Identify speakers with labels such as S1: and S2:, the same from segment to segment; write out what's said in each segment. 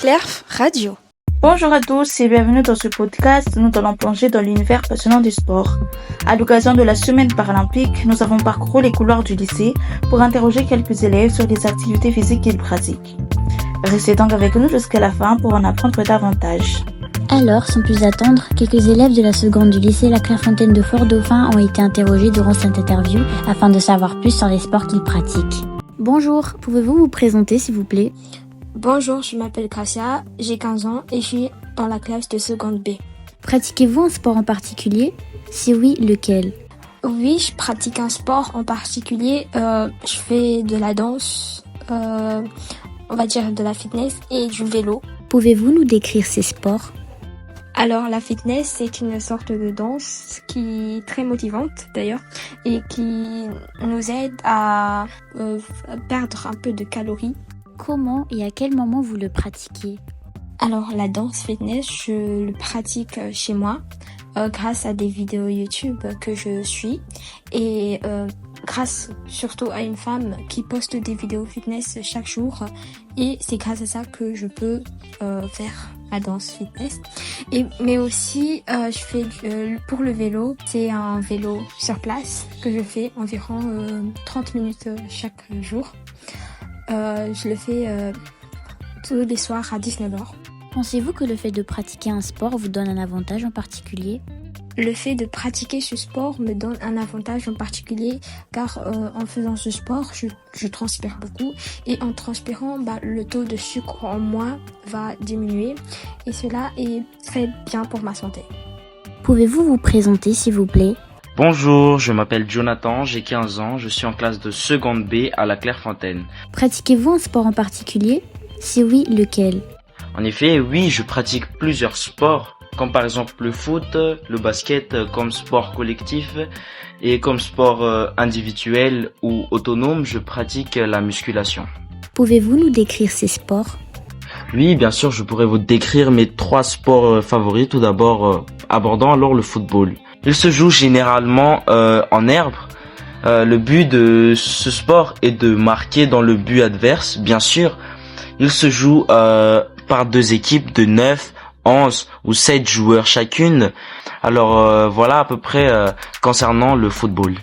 S1: Clerf Radio.
S2: Bonjour à tous et bienvenue dans ce podcast. Nous allons plonger dans l'univers passionnant du sport. À l'occasion de la semaine paralympique, nous avons parcouru les couloirs du lycée pour interroger quelques élèves sur les activités physiques qu'ils pratiquent. Restez donc avec nous jusqu'à la fin pour en apprendre davantage.
S3: Alors, sans plus attendre, quelques élèves de la seconde du lycée La Clairefontaine de Fort-Dauphin ont été interrogés durant cette interview afin de savoir plus sur les sports qu'ils pratiquent. Bonjour, pouvez-vous vous présenter s'il vous plaît ?
S4: Bonjour, je m'appelle Gracia, j'ai 15 ans et je suis dans la classe de seconde B.
S3: Pratiquez-vous un sport en particulier ? Si oui, lequel ?
S4: Oui, je pratique un sport en particulier. Je fais de la danse, on va dire de la fitness et du vélo.
S3: Pouvez-vous nous décrire ces sports ?
S4: Alors la fitness, c'est une sorte de danse qui est très motivante d'ailleurs et qui nous aide à perdre un peu de calories.
S3: Comment et à quel moment vous le pratiquez ?
S4: Alors la danse fitness, je le pratique chez moi grâce à des vidéos YouTube que je suis et grâce surtout à une femme qui poste des vidéos fitness chaque jour et c'est grâce à ça que je peux faire la danse fitness. Mais aussi je fais pour le vélo, c'est un vélo sur place que je fais environ 30 minutes chaque jour. Je le fais tous les soirs à 19h.
S3: Pensez-vous que le fait de pratiquer un sport vous donne un avantage en particulier ?
S4: Le fait de pratiquer ce sport me donne un avantage en particulier car en faisant ce sport, je transpire beaucoup et en transpirant, le taux de sucre en moi va diminuer et cela est très bien pour ma santé.
S3: Pouvez-vous vous présenter s'il vous plaît ?
S5: Bonjour, je m'appelle Jonathan, j'ai 15 ans, je suis en classe de seconde B à la Clairefontaine.
S3: Pratiquez-vous un sport en particulier ? Si oui, lequel ?
S5: En effet, oui, je pratique plusieurs sports, comme par exemple le foot, le basket comme sport collectif et comme sport individuel ou autonome, je pratique la musculation.
S3: Pouvez-vous nous décrire ces sports ?
S5: Oui, bien sûr, je pourrais vous décrire mes 3 sports favoris. Tout d'abord, abordant alors le football. Il se joue généralement en herbe. Le but de ce sport est de marquer dans le but adverse, bien sûr. Il se joue par 2 équipes de 9, 11 ou 7 joueurs chacune. Alors voilà à peu près concernant le football.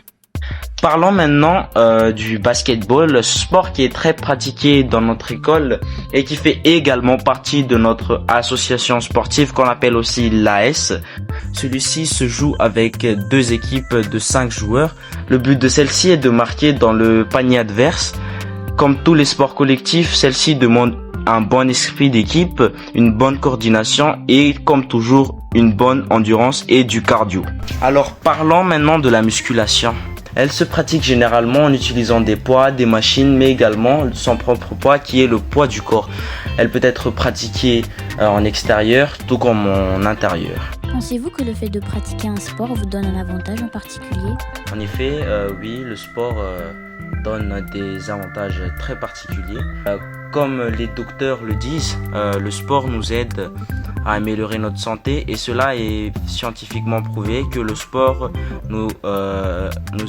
S5: Parlons maintenant du basketball, sport qui est très pratiqué dans notre école et qui fait également partie de notre association sportive qu'on appelle aussi l'AS. Celui-ci se joue avec 2 équipes de 5 joueurs. Le but de celle-ci est de marquer dans le panier adverse. Comme tous les sports collectifs, celle-ci demande un bon esprit d'équipe, une bonne coordination et comme toujours une bonne endurance et du cardio. Alors parlons maintenant de la musculation. Elle se pratique généralement en utilisant des poids, des machines, mais également son propre poids qui est le poids du corps. Elle peut être pratiquée en extérieur tout comme en intérieur.
S3: Pensez-vous que le fait de pratiquer un sport vous donne un avantage en particulier ?
S5: En effet, oui, le sport donne des avantages très particuliers. Comme les docteurs le disent, le sport nous aide à améliorer notre santé et cela est scientifiquement prouvé que le sport nous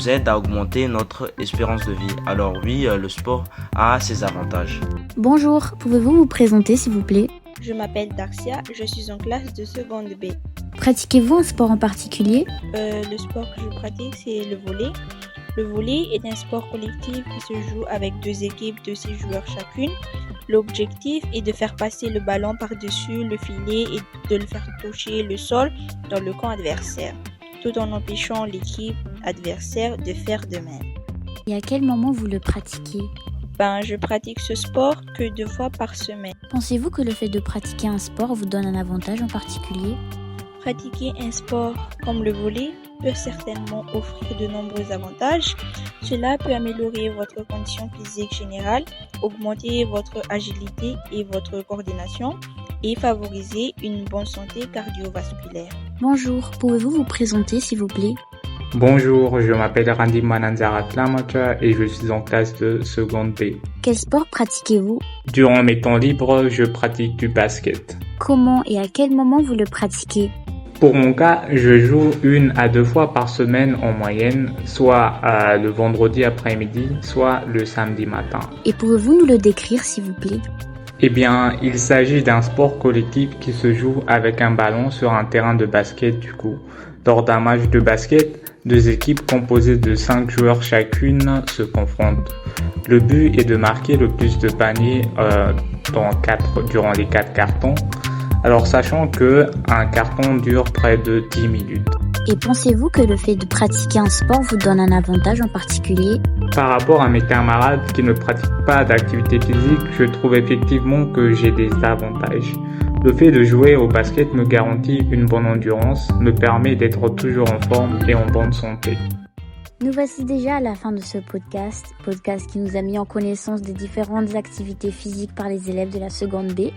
S5: aide à augmenter notre espérance de vie. Alors oui, le sport a ses avantages.
S3: Bonjour, pouvez-vous vous présenter s'il vous plaît ?
S6: Je m'appelle Darcia, je suis en classe de seconde B.
S3: Pratiquez-vous un sport en particulier ?
S6: Le sport que je pratique, c'est le volley. Le volley est un sport collectif qui se joue avec 2 équipes de 6 joueurs chacune. L'objectif est de faire passer le ballon par-dessus le filet et de le faire toucher le sol dans le camp adversaire, tout en empêchant l'équipe adversaire de faire de même.
S3: Et à quel moment vous le pratiquez ?
S6: Je pratique ce sport que 2 fois par semaine.
S3: Pensez-vous que le fait de pratiquer un sport vous donne un avantage en particulier ?
S6: Pratiquer un sport comme le volley peut certainement offrir de nombreux avantages. Cela peut améliorer votre condition physique générale, augmenter votre agilité et votre coordination et favoriser une bonne santé cardiovasculaire.
S3: Bonjour, pouvez-vous vous présenter s'il vous plaît ?
S7: Bonjour, je m'appelle Randy Mananzara Tlamata et je suis en classe de seconde B.
S3: Quel sport pratiquez-vous ?
S7: Durant mes temps libres, je pratique du basket.
S3: Comment et à quel moment vous le pratiquez ?
S7: Pour mon cas, je joue 1 à 2 fois par semaine en moyenne, soit le vendredi après-midi, soit le samedi matin.
S3: Et pouvez-vous nous le décrire s'il vous plaît ?
S7: Eh bien, il s'agit d'un sport collectif qui se joue avec un ballon sur un terrain de basket du coup. Lors d'un match de basket, 2 équipes composées de 5 joueurs chacune se confrontent. Le but est de marquer le plus de paniers durant les 4 cartons. Alors sachant que un carton dure près de 10 minutes.
S3: Et pensez-vous que le fait de pratiquer un sport vous donne un avantage en particulier?
S7: Par rapport à mes camarades qui ne pratiquent pas d'activité physique, je trouve effectivement que j'ai des avantages. Le fait de jouer au basket me garantit une bonne endurance, me permet d'être toujours en forme et en bonne santé.
S3: Nous voici déjà à la fin de ce podcast qui nous a mis en connaissance des différentes activités physiques par les élèves de la seconde B.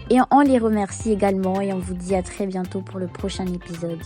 S3: Et on les remercie également et on vous dit à très bientôt pour le prochain épisode.